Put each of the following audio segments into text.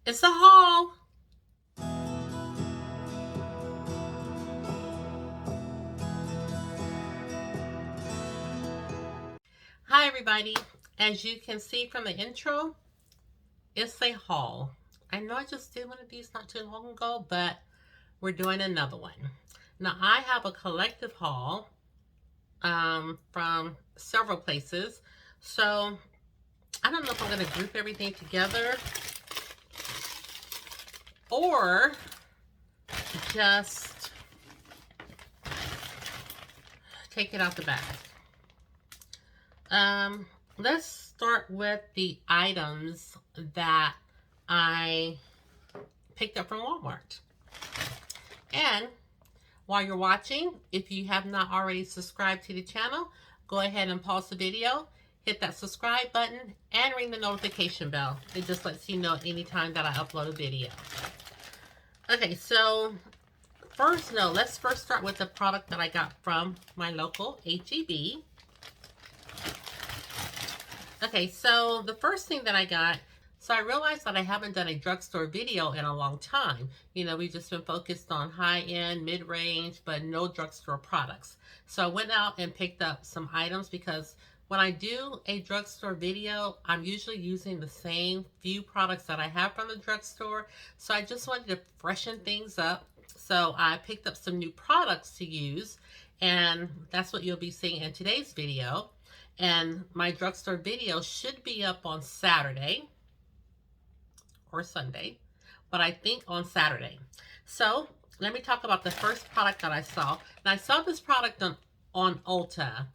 It's a haul. Hi everybody. As you can see from the intro, it's a haul. I know I just did one of these not too long ago, but we're doing another one. Now I have a collective haul from several places. So I don't know if I'm going to group everything together or just take it out the bag. Let's start with the items that I picked up from Walmart. And while you're watching, if you have not already subscribed to the channel, go ahead and pause the video, hit that subscribe button, and ring the notification bell. It just lets you know anytime that I upload a video. Okay, so let's first start with the product that I got from my local H-E-B. Okay, so the first thing that I got, so I realized that I haven't done a drugstore video in a long time. You know, we've just been focused on high-end, mid-range, but no drugstore products. So I went out and picked up some items because when I do a drugstore video, I'm usually using the same few products that I have from the drugstore. So I just wanted to freshen things up. So I picked up some new products to use, and that's what you'll be seeing in today's video. And my drugstore video should be up on Saturday or Sunday, but I think on Saturday. So let me talk about the first product that I saw. And I saw this product on Ulta,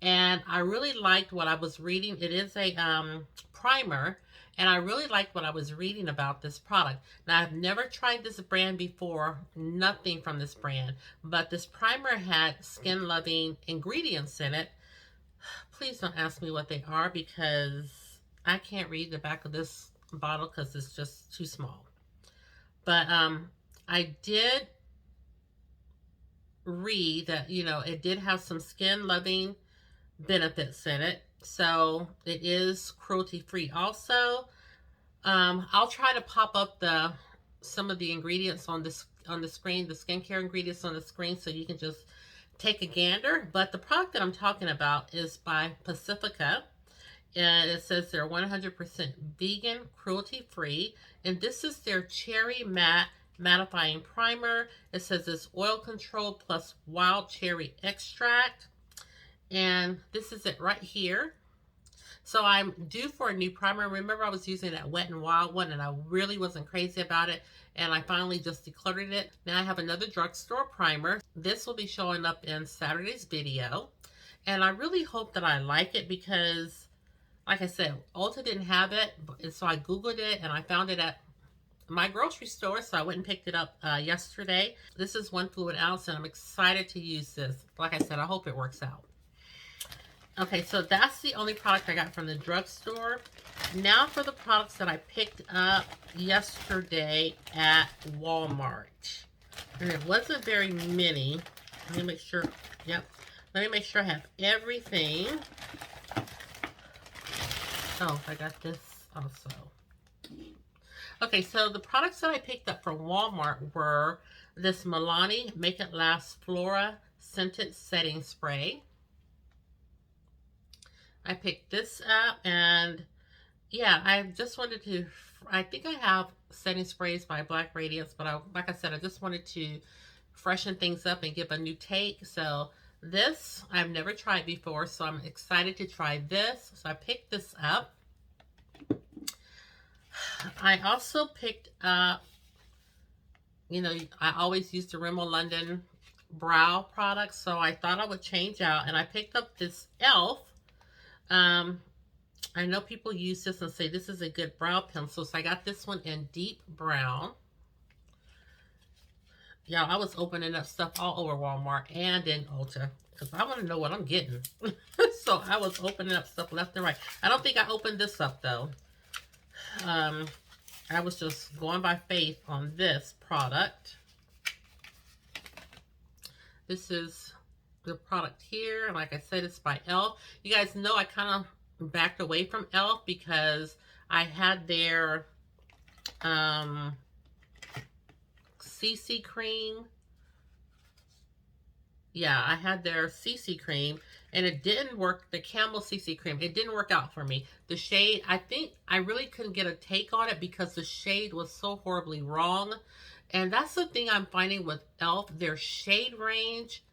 and I really liked what I was reading. It is a primer, and I really liked what I was reading about this product. Now, I've never tried this brand before, nothing from this brand, but this primer had skin-loving ingredients in it. Please don't ask me what they are because I can't read the back of this bottle because it's just too small. But I did read that, you know, it did have some skin-loving benefits in it. So it is cruelty-free also. I'll try to pop up some of the ingredients on the screen, the skincare ingredients on the screen, so you can just take a gander. But the product that I'm talking about is by Pacifica, and it says they're 100% vegan, cruelty-free, and this is their Cherry Matte Mattifying Primer. It says it's oil control plus wild cherry extract, and this is it right here. So I'm due for a new primer. Remember, I was using that Wet n Wild one, and I really wasn't crazy about it, and I finally just decluttered it. Now I have another drugstore primer. This will be showing up in Saturday's video, and I really hope that I like it because, like I said, Ulta didn't have it, so I Googled it, and I found it at my grocery store, so I went and picked it up yesterday. This is 1 fluid ounce, and I'm excited to use this. Like I said, I hope it works out. Okay, so that's the only product I got from the drugstore. Now for the products that I picked up yesterday at Walmart. And it wasn't very many. Let me make sure. Yep. Let me make sure I have everything. Oh, I got this also. Okay, so the products that I picked up from Walmart were this Milani Make It Last Flora Scented Setting Spray. I picked this up, and yeah, I just wanted to, I think I have setting sprays by Black Radiance, but like I said, I just wanted to freshen things up and give a new take. So this, I've never tried before, so I'm excited to try this. So I picked this up. I also picked up, you know, I always use the Rimmel London brow products, so I thought I would change out, and I picked up this e.l.f. I know people use this and say this is a good brow pencil, so I got this one in deep brown. Yeah, I was opening up stuff all over Walmart and in Ulta because I want to know what I'm getting. So I was opening up stuff left and right. I don't think I opened this up though. I was just going by faith on this product. This is the product here. Like I said, it's by e.l.f. You guys know I kind of backed away from e.l.f. because I had their CC Cream. Yeah, I had their CC Cream, and it didn't work. The Camel CC Cream, it didn't work out for me. The shade, I think I really couldn't get a take on it because the shade was so horribly wrong. And that's the thing I'm finding with e.l.f. Their shade range,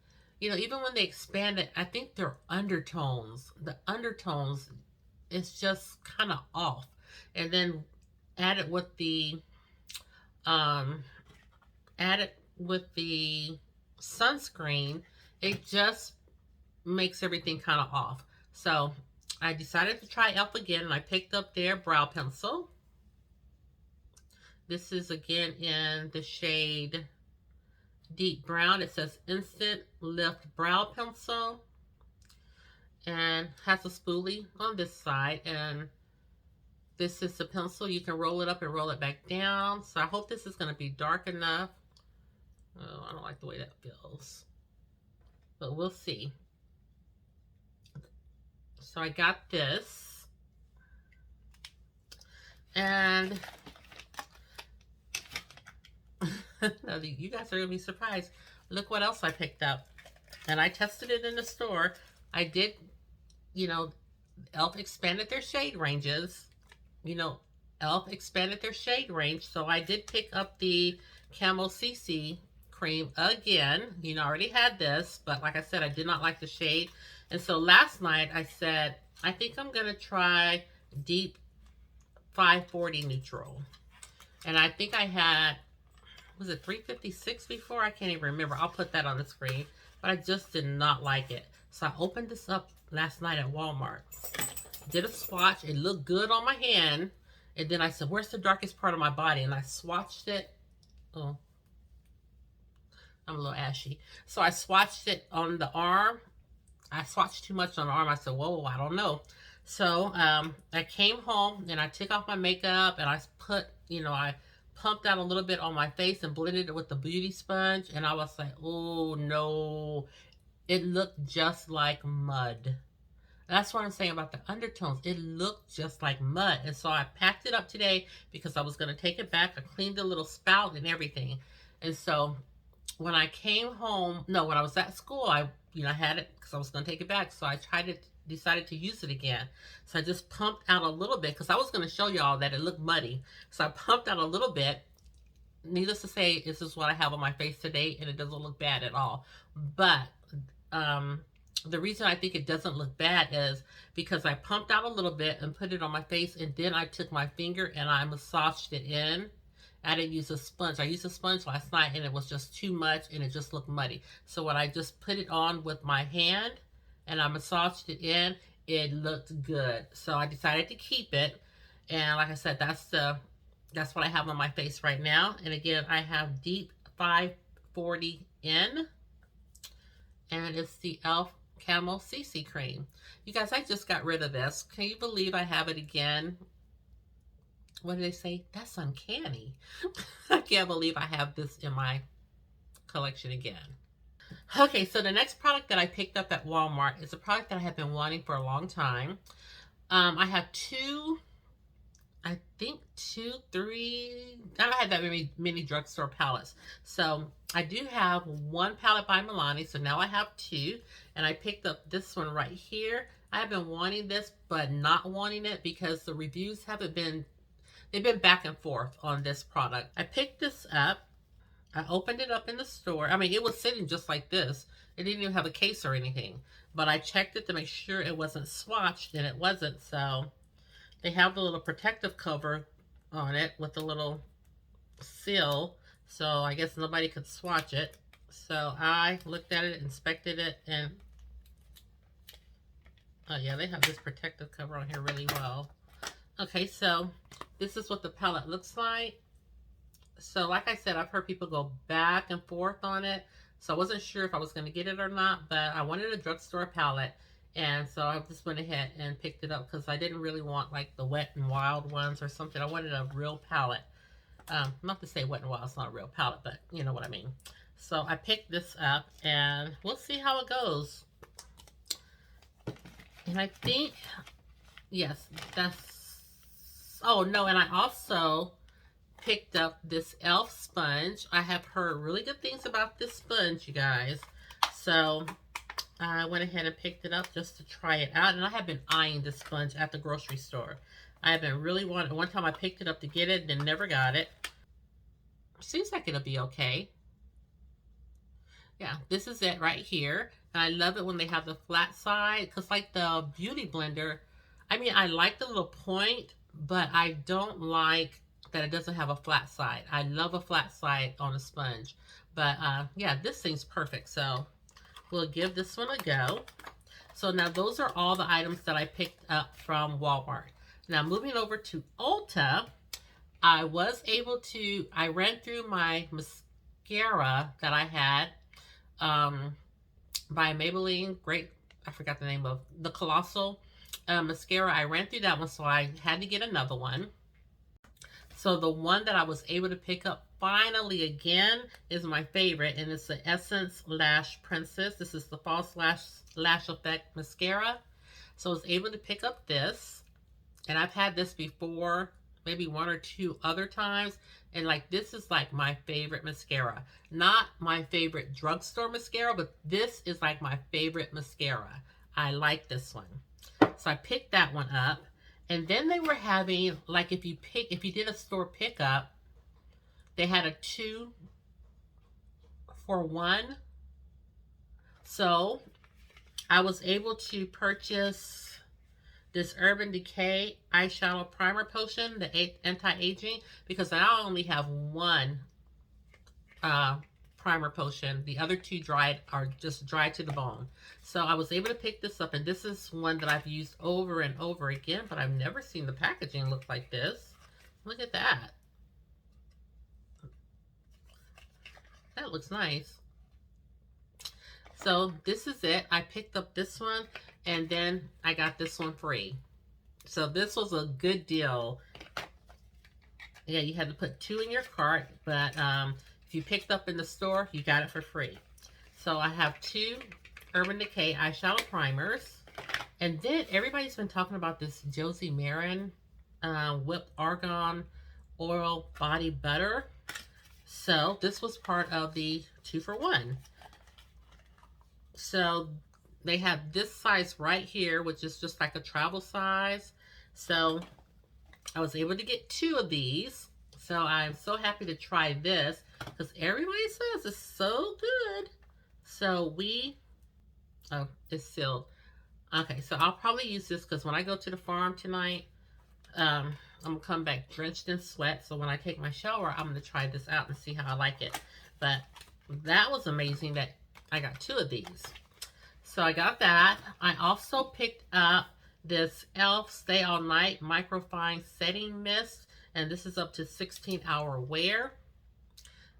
you know, even when they expand it, I think their undertones, the undertones, is just kind of off. And then add it with the, um, add it with the sunscreen, it just makes everything kind of off. So I decided to try e.l.f. again, and I picked up their brow pencil. This is again in the shade Deep Brown. It says Instant Lift Brow Pencil, and has a spoolie on this side, and this is the pencil. You can roll it up and roll it back down. So I hope this is going to be dark enough. Oh, I don't like the way that feels, but we'll see. So I got this, and you guys are going to be surprised. Look what else I picked up. And I tested it in the store. I did, you know, e.l.f. expanded their shade ranges. You know, e.l.f. expanded their shade range. So I did pick up the Camel Cc Cream again. You know, I already had this, but like I said, I did not like the shade. And so last night I said, I think I'm going to try Deep 540 Neutral. And I think I had, was it 356 before? I can't even remember. I'll put that on the screen. But I just did not like it. So I opened this up last night at Walmart. Did a swatch. It looked good on my hand. And then I said, where's the darkest part of my body? And I swatched it. Oh, I'm a little ashy. So I swatched it on the arm. I swatched too much on the arm. I said, whoa, I don't know. So I came home and I took off my makeup and I put, you know, I pumped out a little bit on my face and blended it with the beauty sponge. And I was like, oh no, it looked just like mud. That's what I'm saying about the undertones. It looked just like mud. And so I packed it up today because I was going to take it back. I cleaned the little spout and everything. And so when I came home, no, when I was at school, I had it because I was going to take it back. So I decided to use it again. So I just pumped out a little bit because I was going to show y'all that it looked muddy. So I pumped out a little bit. Needless to say, this is what I have on my face today, and it doesn't look bad at all. But the reason I think it doesn't look bad is because I pumped out a little bit and put it on my face, and then I took my finger and I massaged it in. I didn't use a sponge. I used a sponge last night, and it was just too much, and it just looked muddy. So when I just put it on with my hand, and I massaged it in, it looked good. So I decided to keep it. And like I said, that's what I have on my face right now. And again, I have Deep 540 in. And it's the e.l.f. Camel Cc Cream. You guys, I just got rid of this. Can you believe I have it again? What do they say? That's uncanny. I can't believe I have this in my collection again. Okay, so the next product that I picked up at Walmart is a product that I have been wanting for a long time. I have I don't have that many drugstore palettes. So I do have one palette by Milani, so now I have two. And I picked up this one right here. I have been wanting this, but not wanting it because the reviews haven't been, they've been back and forth on this product. I picked this up. I opened it up in the store. I mean, it was sitting just like this. It didn't even have a case or anything. But I checked it to make sure it wasn't swatched, and it wasn't. So they have the little protective cover on it with the little seal. So I guess nobody could swatch it. So I looked at it, inspected it, and oh yeah, they have this protective cover on here really well. Okay, so this is what the palette looks like. So like I said, I've heard people go back and forth on it. So I wasn't sure if I was going to get it or not, but I wanted a drugstore palette. And so I just went ahead and picked it up because I didn't really want like the Wet n Wild ones or something. I wanted a real palette. Not to say Wet n Wild is not a real palette, but you know what I mean. So I picked this up and we'll see how it goes. And I think, yes, that's, oh no, and I also picked up this e.l.f. sponge. I have heard really good things about this sponge, you guys. So I went ahead and picked it up just to try it out. And I have been eyeing this sponge at the grocery store. I have been really wanting. One time I picked it up to get it and never got it. Seems like it'll be okay. Yeah, this is it right here. And I love it when they have the flat side. Because like the Beauty Blender, I mean, I like the little point, but I don't like that it doesn't have a flat side. I love a flat side on a sponge. But yeah, this thing's perfect. So we'll give this one a go. So now those are all the items that I picked up from Walmart. Now moving over to Ulta, I was able to, I ran through my mascara that I had by Maybelline. Great, I forgot the name of the Colossal mascara. I ran through that one, so I had to get another one. So the one that I was able to pick up finally again is my favorite, and it's the Essence Lash Princess. This is the False Lash Effect Mascara. So I was able to pick up this, and I've had this before, maybe one or two other times, and like this is like my favorite mascara. Not my favorite drugstore mascara, but this is like my favorite mascara. I like this one. So I picked that one up. And then they were having, like if you did a store pickup, they had a 2 for 1. So I was able to purchase this Urban Decay eyeshadow primer potion, the anti-aging, because I only have one primer potion. The other 2 are just dried to the bone. So I was able to pick this up, and this is one that I've used over and over again, but I've never seen the packaging look like this. Look at that. That looks nice. So this is it. I picked up this one, and then I got this one free. So this was a good deal. Yeah, you had to put 2 in your cart, but if you picked up in the store, you got it for free. So I have 2 Urban Decay eyeshadow primers. And then everybody's been talking about this Josie Maran Whipped Argan Oil Body Butter. So this was part of the 2 for 1. So they have this size right here, which is just like a travel size. So I was able to get 2 of these. So I'm so happy to try this because everybody says it's so good. So oh, it's sealed. Okay, so I'll probably use this because when I go to the farm tonight, I'm going to come back drenched in sweat. So when I take my shower, I'm going to try this out and see how I like it. But that was amazing that I got 2 of these. So I got that. I also picked up this e.l.f. Stay All Night Microfine Setting Mist. And this is up to 16-hour wear.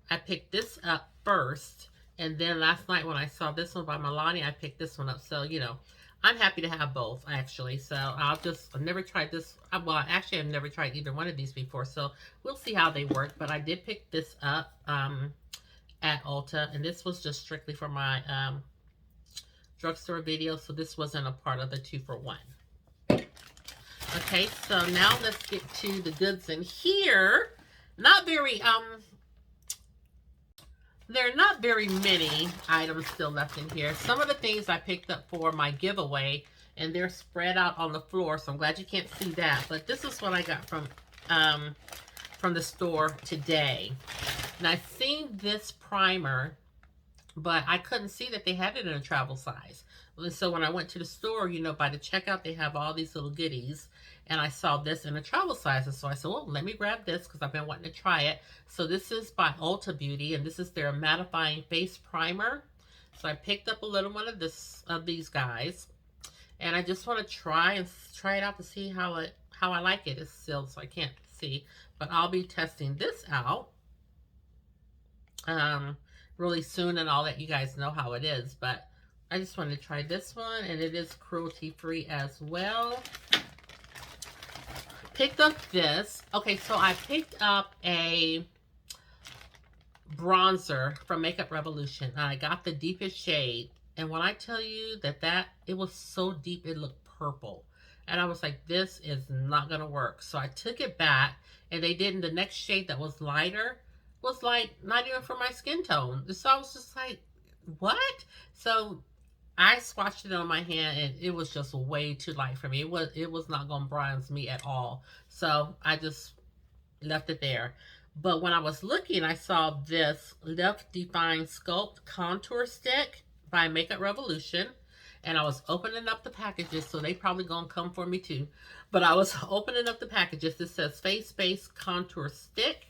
I picked this up first. And then last night when I saw this one by Milani, I picked this one up. So, you know, I'm happy to have both, actually. So I've never tried this. Well, actually, I've never tried either one of these before. So we'll see how they work. But I did pick this up at Ulta. And this was just strictly for my drugstore video. So this wasn't a part of the 2 for 1. Okay, so now let's get to the goods in here. Not very, there are not very many items still left in here. Some of the things I picked up for my giveaway, and they're spread out on the floor, so I'm glad you can't see that. But this is what I got from the store today. And I've seen this primer, but I couldn't see that they had it in a travel size. So when I went to the store, you know, by the checkout, they have all these little goodies. And I saw this in a travel size. And so I said, well, let me grab this because I've been wanting to try it. So this is by Ulta Beauty. And this is their Mattifying Face Primer. So I picked up a little one of these guys. And I just want to try it out to see how I like it. It's sealed, so I can't see. But I'll be testing this out really soon, and I'll let you guys know how it is. But I just wanted to try this one, and it is cruelty-free as well. Picked up this. Okay, so I picked up a bronzer from Makeup Revolution. And I got the deepest shade. And when I tell you that it was so deep, it looked purple. And I was like, this is not going to work. So I took it back, And they did in the next shade that was lighter, was like not even for my skin tone. So I was just like, what? So I swatched it on my hand and it was just way too light for me. It was not gonna bronze me at all. So I just left it there. But when I was looking, I saw this Left Define Sculpt Contour Stick by Makeup Revolution. And I was opening up the packages, so they probably gonna come for me too. But I was opening up the packages. This says Face Base Contour Stick.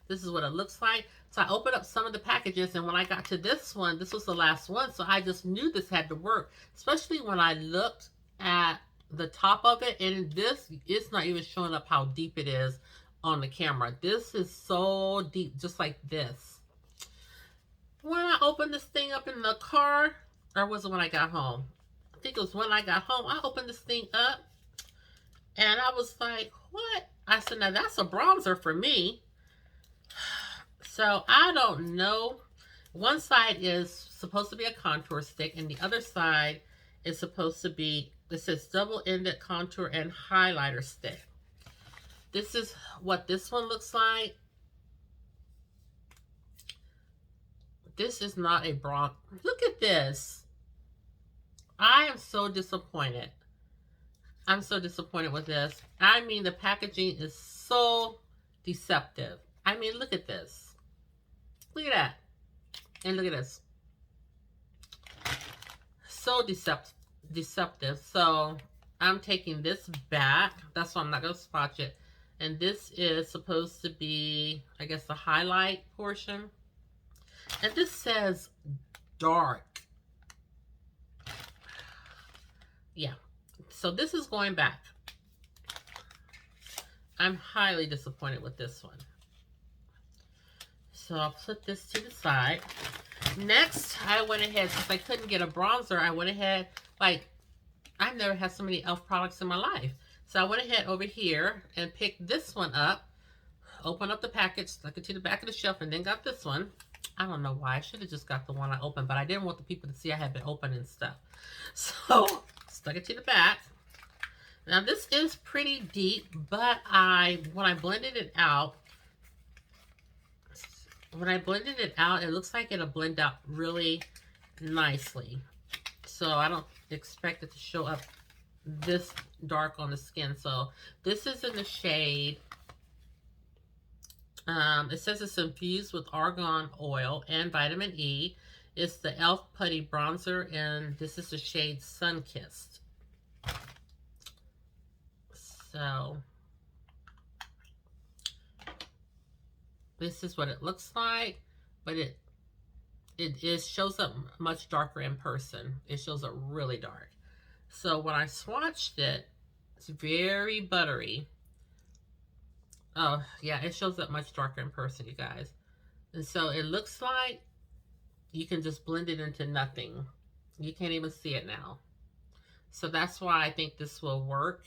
This is what it looks like. So I opened up some of the packages, and when I got to this one, this was the last one, so I just knew this had to work, especially when I looked at the top of it, and this, it's not even showing up how deep it is on the camera. This is so deep, just like this. When I opened this thing up in the car, or was it when I got home? I think it was when I got home. I opened this thing up, and I was like, what? I said, now that's a bronzer for me. So I don't know. One side is supposed to be a contour stick, and the other side is supposed to be, it says double-ended contour and highlighter stick. This is what this one looks like. This is not a bronze. Look at this. I am so disappointed. I'm so disappointed with this. I mean, the packaging is so deceptive. I mean, look at this. Look at that. And look at this. So deceptive. So I'm taking this back. That's why I'm not going to swatch it. And this is supposed to be, I guess, the highlight portion. And this says dark. Yeah. So this is going back. I'm highly disappointed with this one. So I'll put this to the side. Next, I went ahead, since I couldn't get a bronzer, I went ahead, like, I've never had so many e.l.f. products in my life. So I went ahead over here and picked this one up, opened up the package, stuck it to the back of the shelf, and then got this one. I don't know why. I should have just got the one I opened, but I didn't want the people to see I had been opening stuff. So, stuck it to the back. Now, this is pretty deep, but when I blended it out, it looks like it'll blend out really nicely. So I don't expect it to show up this dark on the skin. So this is in the shade. It says it's infused with argan oil and vitamin E. It's the e.l.f. Putty Bronzer, and this is the shade Sun-Kissed. So this is what it looks like, but it shows up much darker in person. It shows up really dark. So when I swatched it, it's very buttery. Oh, yeah, it shows up much darker in person, you guys. And so it looks like you can just blend it into nothing. You can't even see it now. So that's why I think this will work.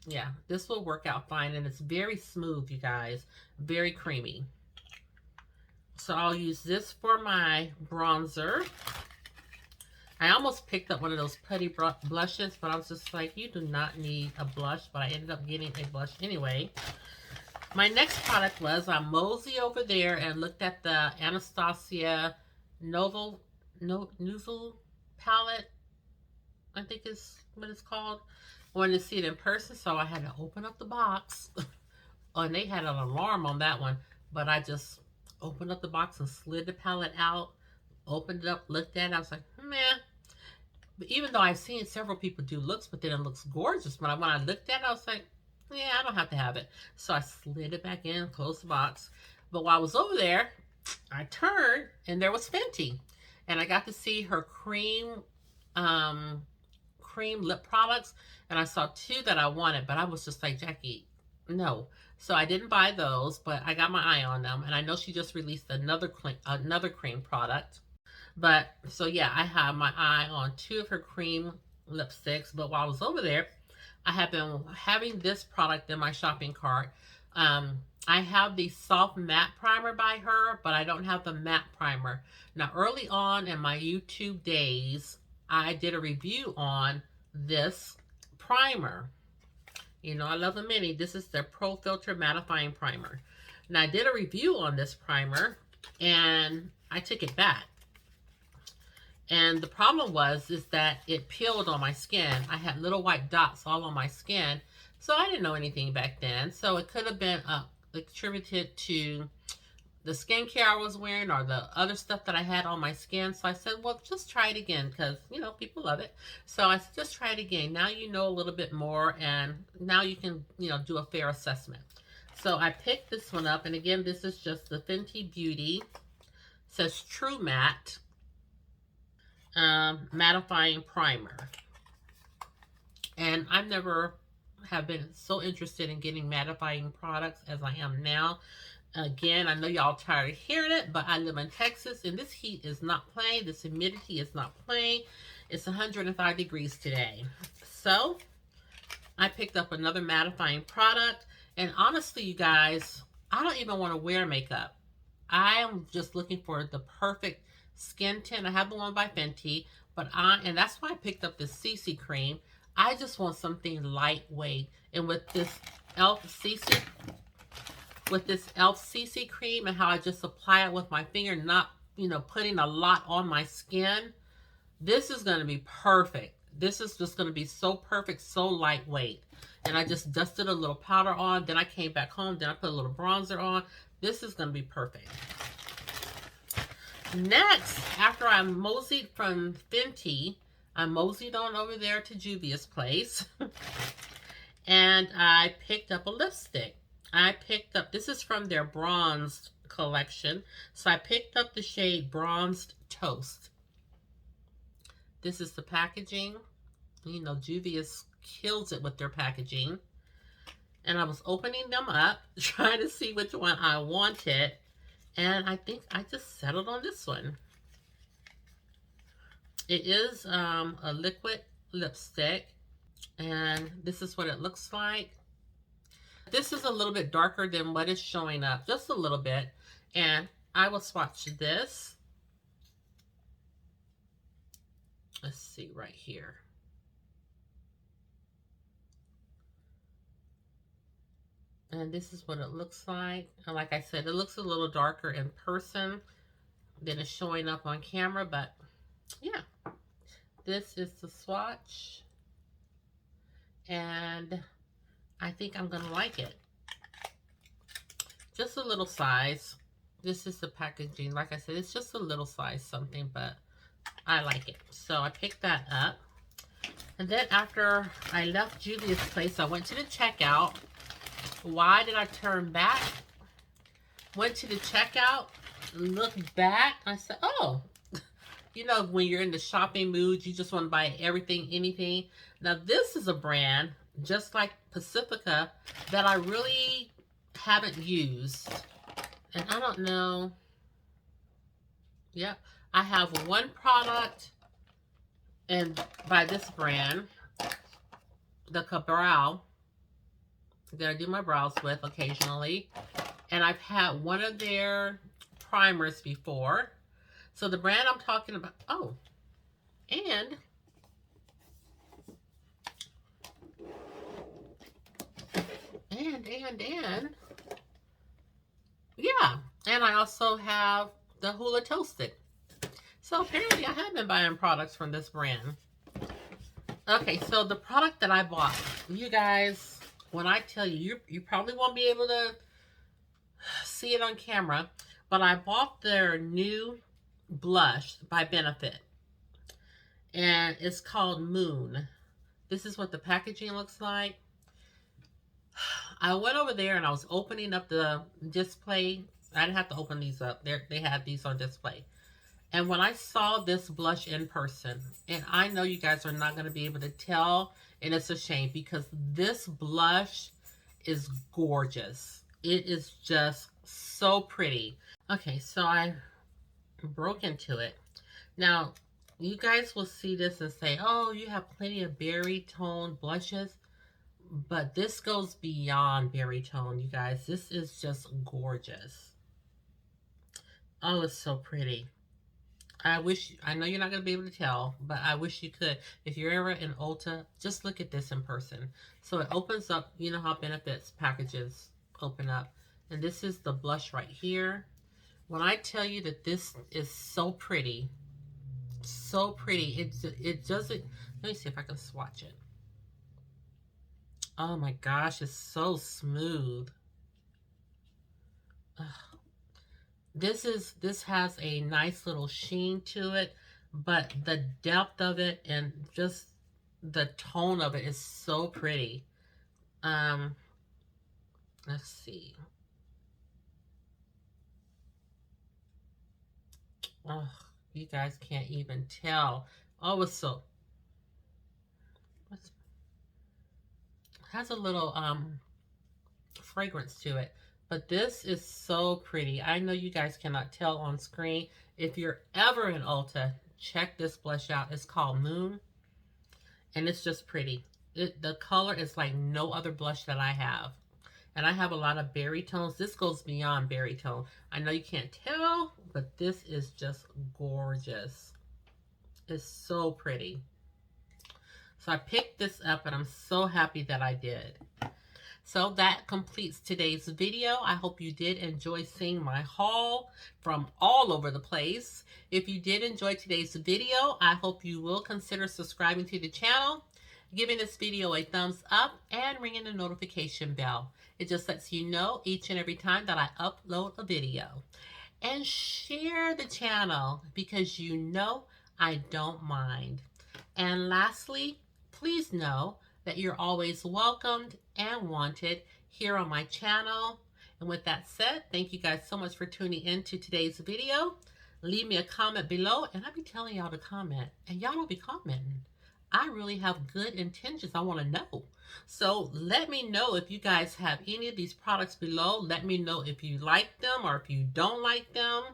Yeah, this will work out fine, and it's very smooth, you guys. Very creamy. So I'll use this for my bronzer. I almost picked up one of those putty blushes, but I was just like, you do not need a blush, but I ended up getting a blush anyway. My next product was, I mosey over there and looked at the Anastasia Novel palette, I think is what it's called. I wanted to see it in person, so I had to open up the box. Oh, and they had an alarm on that one, but I just opened up the box and slid the palette out, opened it up, looked at it. I was like, meh. But even though I've seen several people do looks, but then it looks gorgeous. But when I looked at it, I was like, yeah, I don't have to have it. So I slid it back in, closed the box. But while I was over there, I turned, and there was Fenty. And I got to see her cream lip products, and I saw two that I wanted, but I was just like, Jackie, no. So I didn't buy those, but I got my eye on them, and I know she just released another cream product. But so yeah, I have my eye on two of her cream lipsticks. But while I was over there, I have been having this product in my shopping cart. I have the soft matte primer by her, but I don't have the matte primer. Now, early on in my YouTube days, I did a review on this primer. You know, I love the mini. This is the Pro Filt'r Mattifying Primer. Now, I did a review on this primer, and I took it back. And the problem is that it peeled on my skin. I had little white dots all on my skin. So I didn't know anything back then. So it could have been attributed to the skincare I was wearing or the other stuff that I had on my skin. So I said, well, just try it again because, you know, people love it. So I said, just try it again. Now you know a little bit more, and now you can, you know, do a fair assessment. So I picked this one up. And again, this is just the Fenty Beauty. It says True Matte Mattifying Primer. And I've never have been so interested in getting mattifying products as I am now. Again, I know y'all tired of hearing it, but I live in Texas, and this heat is not playing. This humidity is not playing. It's 105 degrees today. So, I picked up another mattifying product, and honestly, you guys, I don't even want to wear makeup. I am just looking for the perfect skin tint. I have the one by Fenty, and that's why I picked up this CC Cream. I just want something lightweight, and with this e.l.f. CC Cream and how I just apply it with my finger, not, you know, putting a lot on my skin, this is going to be perfect. This is just going to be so perfect, so lightweight. And I just dusted a little powder on, then I came back home, then I put a little bronzer on. This is going to be perfect. Next, after I moseyed from Fenty, I moseyed on over there to Juvia's place. And I picked up a lipstick. This is from their bronzed collection. So I picked up the shade Bronzed Toast. This is the packaging. You know, Juvia's kills it with their packaging. And I was opening them up, trying to see which one I wanted. And I think I just settled on this one. It is a liquid lipstick, and this is what it looks like. This is a little bit darker than what is showing up, just a little bit. And I will swatch this. Let's see right here. And this is what it looks like. And like I said, it looks a little darker in person than it's showing up on camera, but yeah. This is the swatch, and I think I'm gonna like it. Just a little size. This is the packaging. Like I said, it's just a little size something, but I like it. So I picked that up. And then after I left Juvia's place, I went to the checkout. Why did I turn back? Went to the checkout, looked back, I said, oh, you know, when you're in the shopping mood, you just want to buy everything, anything. Now, this is a brand, just like Pacifica, that I really haven't used. And I don't know. Yep. I have one product and by this brand, the Cabral, that I do my brows with occasionally. And I've had one of their primers before. So the brand I'm talking about, oh, and yeah, and I also have the Huda Toasted. So apparently I have been buying products from this brand. Okay, so the product that I bought, you guys, when I tell you, you probably won't be able to see it on camera, but I bought their new blush by Benefit, and it's called Moon. This is what the packaging looks like. I went over there and I was opening up the display. I didn't have to open these up. They had these on display. And when I saw this blush in person, and I know you guys are not going to be able to tell, and it's a shame because this blush is gorgeous. It is just so pretty. Okay, so I broke into it. Now, you guys will see this and say, oh, you have plenty of berry tone blushes. But this goes beyond berry tone, you guys. This is just gorgeous. Oh, it's so pretty. I know you're not going to be able to tell, but I wish you could. If you're ever in Ulta, just look at this in person. So it opens up, you know how Benefits packages open up. And this is the blush right here. When I tell you that this is so pretty, it doesn't, let me see if I can swatch it. Oh my gosh, it's so smooth. Ugh. This has a nice little sheen to it, but the depth of it and just the tone of it is so pretty. Let's see. Oh, you guys can't even tell. Oh, it's so, has a little fragrance to it. But this is so pretty. I know you guys cannot tell on screen. If you're ever in Ulta, check this blush out. It's called Moon. And it's just pretty. The color is like no other blush that I have. And I have a lot of berry tones. This goes beyond berry tone. I know you can't tell, but this is just gorgeous. It's so pretty. So I picked this up and I'm so happy that I did. So that completes today's video. I hope you did enjoy seeing my haul from all over the place. If you did enjoy today's video, I hope you will consider subscribing to the channel, giving this video a thumbs up, and ringing the notification bell. It just lets you know each and every time that I upload a video. And share the channel because you know I don't mind. And lastly, please know that you're always welcomed and wanted here on my channel. And with that said, thank you guys so much for tuning in to today's video. Leave me a comment below, and I'll be telling y'all to comment. And y'all don't be commenting. I really have good intentions. I want to know. So let me know if you guys have any of these products below. Let me know if you like them or if you don't like them.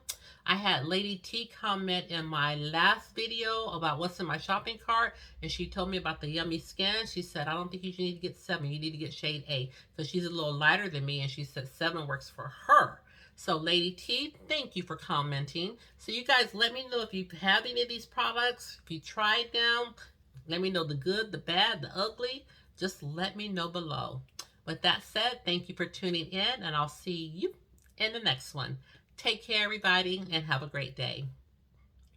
I had Lady T comment in my last video about what's in my shopping cart, and she told me about the Yummy Skin. She said, I don't think you need to get 7. You need to get shade A because she's a little lighter than me, and she said 7 works for her. So Lady T, thank you for commenting. So you guys let me know if you have any of these products, if you tried them. Let me know the good, the bad, the ugly. Just let me know below. With that said, thank you for tuning in, and I'll see you in the next one. Take care, everybody, and have a great day.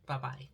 Bye-bye.